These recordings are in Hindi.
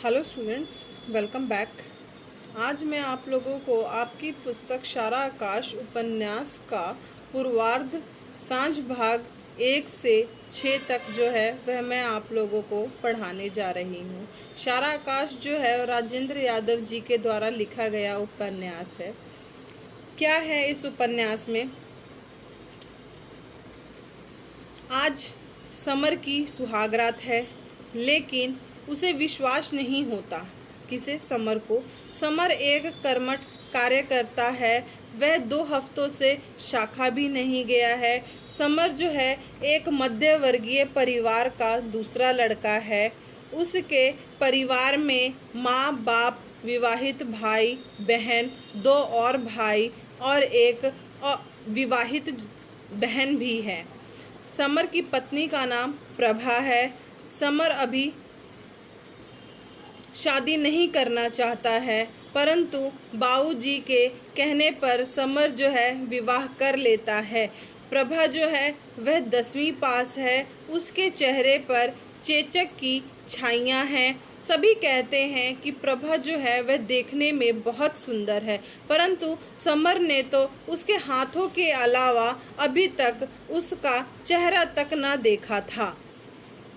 Hello students, welcome back. आज मैं आप लोगों को आपकी पुस्तक शारा आकाश उपन्यास का पूर्वार्ध सांझ भाग 1 से 6 तक जो है वह मैं आप लोगों को पढ़ाने जा रही हूँ। शारा आकाश जो है राजेंद्र यादव जी के द्वारा लिखा गया उपन्यास है। क्या है इस उपन्यास में? आज समर की सुहागरात है, लेकिन उसे विश्वास नहीं होता। किसे? समर को। समर एक कर्मठ कार्यकर्ता है। वह 2 हफ्तों से शाखा भी नहीं गया है। समर जो है एक मध्य वर्गीय परिवार का दूसरा लड़का है। उसके परिवार में माँ बाप, विवाहित भाई बहन, 2 और भाई और एक विवाहित बहन भी है। समर की पत्नी का नाम प्रभा है। समर अभी शादी नहीं करना चाहता है, परंतु बाबूजी के कहने पर समर जो है विवाह कर लेता है। प्रभा जो है वह 10वीं पास है। उसके चेहरे पर चेचक की छाइयाँ हैं। सभी कहते हैं कि प्रभा जो है वह देखने में बहुत सुंदर है, परंतु समर ने तो उसके हाथों के अलावा अभी तक उसका चेहरा तक ना देखा था।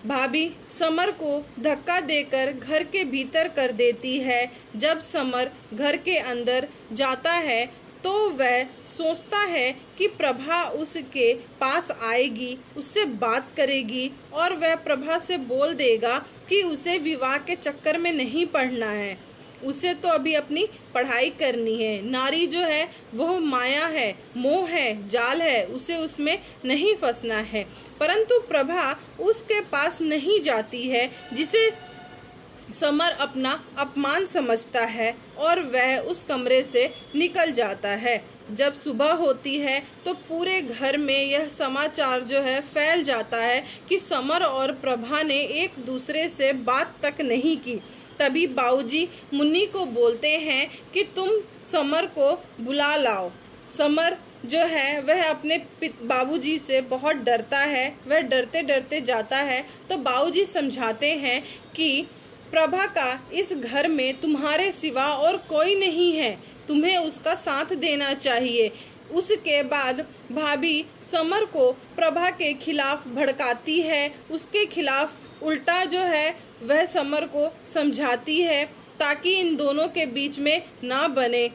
भाभी समर को धक्का देकर घर के भीतर कर देती है। जब समर घर के अंदर जाता है तो वह सोचता है कि प्रभा उसके पास आएगी, उससे बात करेगी और वह प्रभा से बोल देगा कि उसे विवाह के चक्कर में नहीं पड़ना है, उसे तो अभी अपनी पढ़ाई करनी है। नारी जो है वह माया है, मोह है, जाल है, उसे उसमें नहीं फंसना है। परंतु प्रभा उसके पास नहीं जाती है, जिसे समर अपना अपमान समझता है और वह उस कमरे से निकल जाता है। जब सुबह होती है तो पूरे घर में यह समाचार जो है फैल जाता है कि समर और प्रभा ने एक दूसरे से बात तक नहीं की। तभी बाबूजी मुन्नी को बोलते हैं कि तुम समर को बुला लाओ। समर जो है वह अपने बाबूजी से बहुत डरता है। वह डरते डरते जाता है तो बाबूजी समझाते हैं कि प्रभा का इस घर में तुम्हारे सिवा और कोई नहीं है, तुम्हें उसका साथ देना चाहिए। उसके बाद भाभी समर को प्रभा के खिलाफ भड़काती है, उसके खिलाफ उल्टा जो है वह समर को समझाती है ताकि इन दोनों के बीच में ना बने।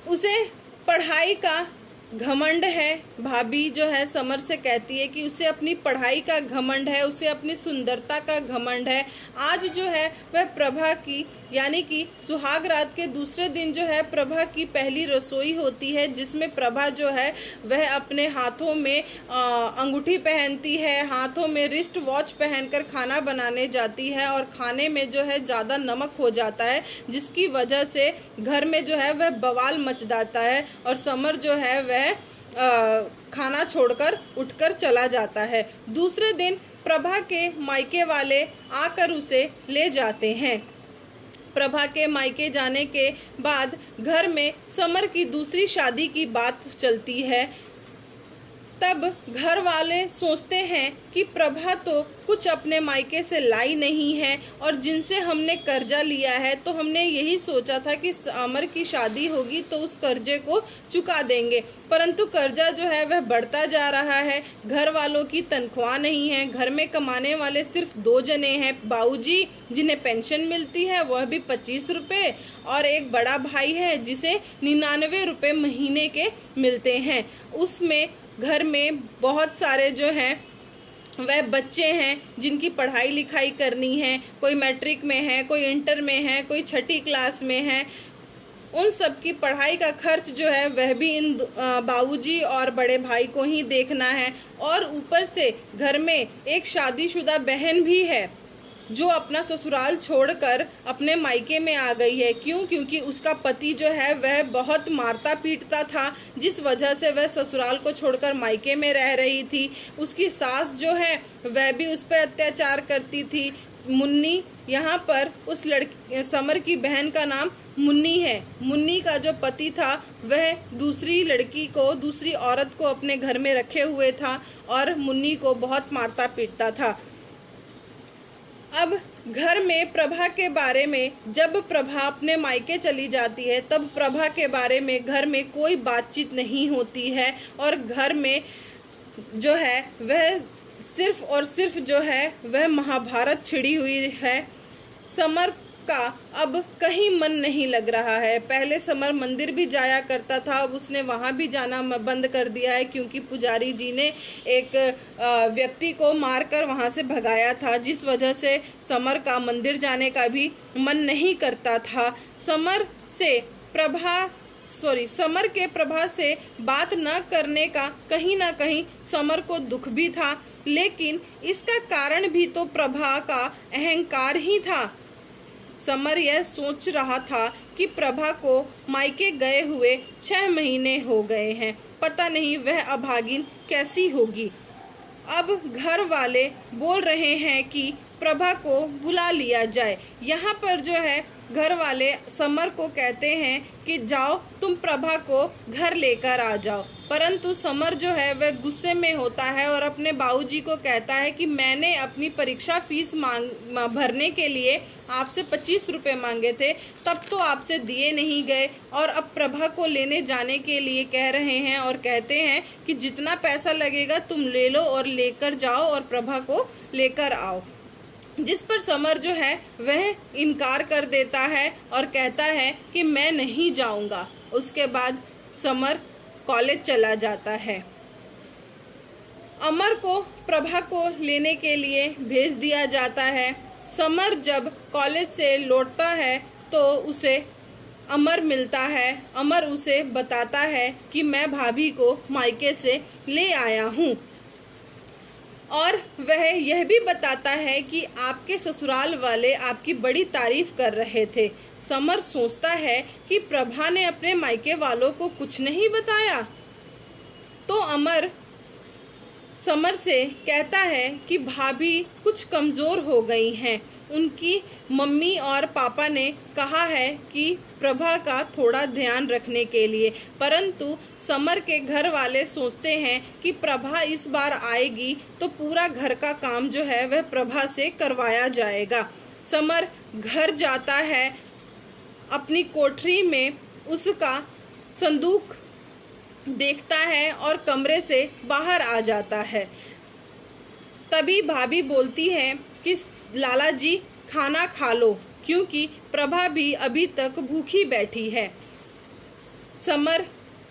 उसे पढ़ाई का घमंड है। भाभी जो है समर से कहती है कि उसे अपनी पढ़ाई का घमंड है, उसे अपनी सुंदरता का घमंड है। आज जो है वह प्रभा की यानी कि सुहाग रात के दूसरे दिन जो है प्रभा की पहली रसोई होती है, जिसमें प्रभा जो है वह अपने हाथों में अंगूठी पहनती है, हाथों में रिस्ट वॉच पहनकर खाना बनाने जाती है और खाने में जो है ज़्यादा नमक हो जाता है, जिसकी वजह से घर में जो है वह बवाल मच जाता है और समर जो है वह खाना छोड़कर उठकर चला जाता है। दूसरे दिन प्रभा के मायके वाले आकर उसे ले जाते हैं। प्रभा के मायके जाने के बाद घर में समर की दूसरी शादी की बात चलती है। तब घर वाले सोचते हैं कि प्रभा तो कुछ अपने मायके से लाई नहीं है और जिनसे हमने कर्जा लिया है तो हमने यही सोचा था कि समर की शादी होगी तो उस कर्जे को चुका देंगे, परंतु कर्जा जो है वह बढ़ता जा रहा है। घर वालों की तनख्वाह नहीं है, घर में कमाने वाले सिर्फ 2 जने हैं, बाबूजी जिन्हें पेंशन मिलती है वह भी 25 रुपये और एक बड़ा भाई है जिसे 99 रुपये महीने के मिलते हैं। उसमें घर में बहुत सारे जो हैं वह बच्चे हैं जिनकी पढ़ाई लिखाई करनी है, कोई मैट्रिक में है, कोई इंटर में है, कोई 6ठी क्लास में है। उन सब की पढ़ाई का खर्च जो है वह भी इन बाबूजी और बड़े भाई को ही देखना है और ऊपर से घर में एक शादीशुदा बहन भी है जो अपना ससुराल छोड़कर अपने मायके में आ गई है। क्यों? क्योंकि उसका पति जो है वह बहुत मारता पीटता था, जिस वजह से वह ससुराल को छोड़कर मायके में रह रही थी। उसकी सास जो है वह भी उस पर अत्याचार करती थी। मुन्नी, यहाँ पर उस लड़की समर की बहन का नाम मुन्नी है। मुन्नी का जो पति था वह दूसरी लड़की को, दूसरी औरत को अपने घर में रखे हुए था और मुन्नी को बहुत मारता पीटता था। अब घर में प्रभा के बारे में, जब प्रभा अपने मायके चली जाती है तब प्रभा के बारे में घर में कोई बातचीत नहीं होती है और घर में जो है वह सिर्फ और सिर्फ जो है वह महाभारत छिड़ी हुई है। समर का अब कहीं मन नहीं लग रहा है। पहले समर मंदिर भी जाया करता था, अब उसने वहाँ भी जाना बंद कर दिया है क्योंकि पुजारी जी ने एक व्यक्ति को मारकर वहाँ से भगाया था, जिस वजह से समर का मंदिर जाने का भी मन नहीं करता था। समर के प्रभा से बात न करने का कहीं ना कहीं समर को दुख भी था, लेकिन इसका कारण भी तो प्रभा का अहंकार ही था। समर यह सोच रहा था कि प्रभा को मायके गए हुए 6 महीने हो गए हैं, पता नहीं वह अभागिन कैसी होगी। अब घर वाले बोल रहे हैं कि प्रभा को बुला लिया जाए। यहाँ पर जो है घर वाले समर को कहते हैं कि जाओ तुम प्रभा को घर लेकर आ जाओ, परंतु समर जो है वह गुस्से में होता है और अपने बाबूजी को कहता है कि मैंने अपनी परीक्षा फीस भरने के लिए आपसे 25 रुपये मांगे थे, तब तो आपसे दिए नहीं गए और अब प्रभा को लेने जाने के लिए कह रहे हैं और कहते हैं कि जितना पैसा लगेगा तुम ले लो और लेकर जाओ और प्रभा को लेकर आओ। जिस पर समर जो है वह इनकार कर देता है और कहता है कि मैं नहीं जाऊंगा। उसके बाद समर कॉलेज चला जाता है। अमर को प्रभा को लेने के लिए भेज दिया जाता है। समर जब कॉलेज से लौटता है तो उसे अमर मिलता है। अमर उसे बताता है कि मैं भाभी को मायके से ले आया हूँ और वह यह भी बताता है कि आपके ससुराल वाले आपकी बड़ी तारीफ कर रहे थे। समर सोचता है कि प्रभा ने अपने मायके वालों को कुछ नहीं बताया, तो अमर समर से कहता है कि भाभी कुछ कमज़ोर हो गई हैं। उनकी मम्मी और पापा ने कहा है कि प्रभा का थोड़ा ध्यान रखने के लिए, परंतु समर के घर वाले सोचते हैं कि प्रभा इस बार आएगी तो पूरा घर का काम जो है वह प्रभा से करवाया जाएगा। समर घर जाता है, अपनी कोठरी में उसका संदूक देखता है और कमरे से बाहर आ जाता है। तभी भाभी बोलती है कि लाला जी खाना खा लो, क्योंकि प्रभा भी अभी तक भूखी बैठी है। समर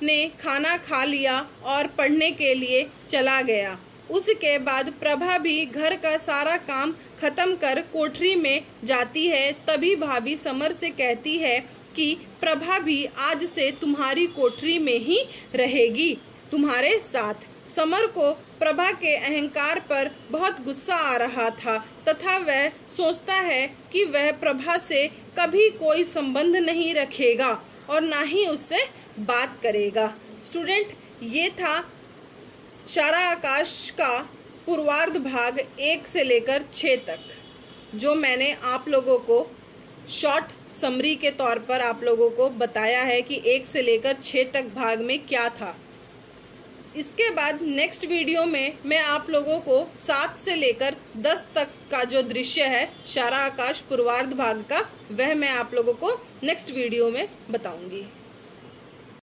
ने खाना खा लिया और पढ़ने के लिए चला गया। उसके बाद प्रभा भी घर का सारा काम ख़त्म कर कोठरी में जाती है। तभी भाभी समर से कहती है कि प्रभा भी आज से तुम्हारी कोठरी में ही रहेगी, तुम्हारे साथ। समर को प्रभा के अहंकार पर बहुत गुस्सा आ रहा था तथा वह सोचता है कि वह प्रभा से कभी कोई संबंध नहीं रखेगा और ना ही उससे बात करेगा। स्टूडेंट, ये था शारा आकाश का पूर्वार्ध भाग 1 से लेकर 6 तक, जो मैंने आप लोगों को शॉर्ट समरी के तौर पर आप लोगों को बताया है कि 1 से लेकर 6 तक भाग में क्या था। इसके बाद नेक्स्ट वीडियो में मैं आप लोगों को 7 से लेकर 10 तक का जो दृश्य है शारा आकाश पूर्वार्ध भाग का, वह मैं आप लोगों को नेक्स्ट वीडियो में बताऊंगी।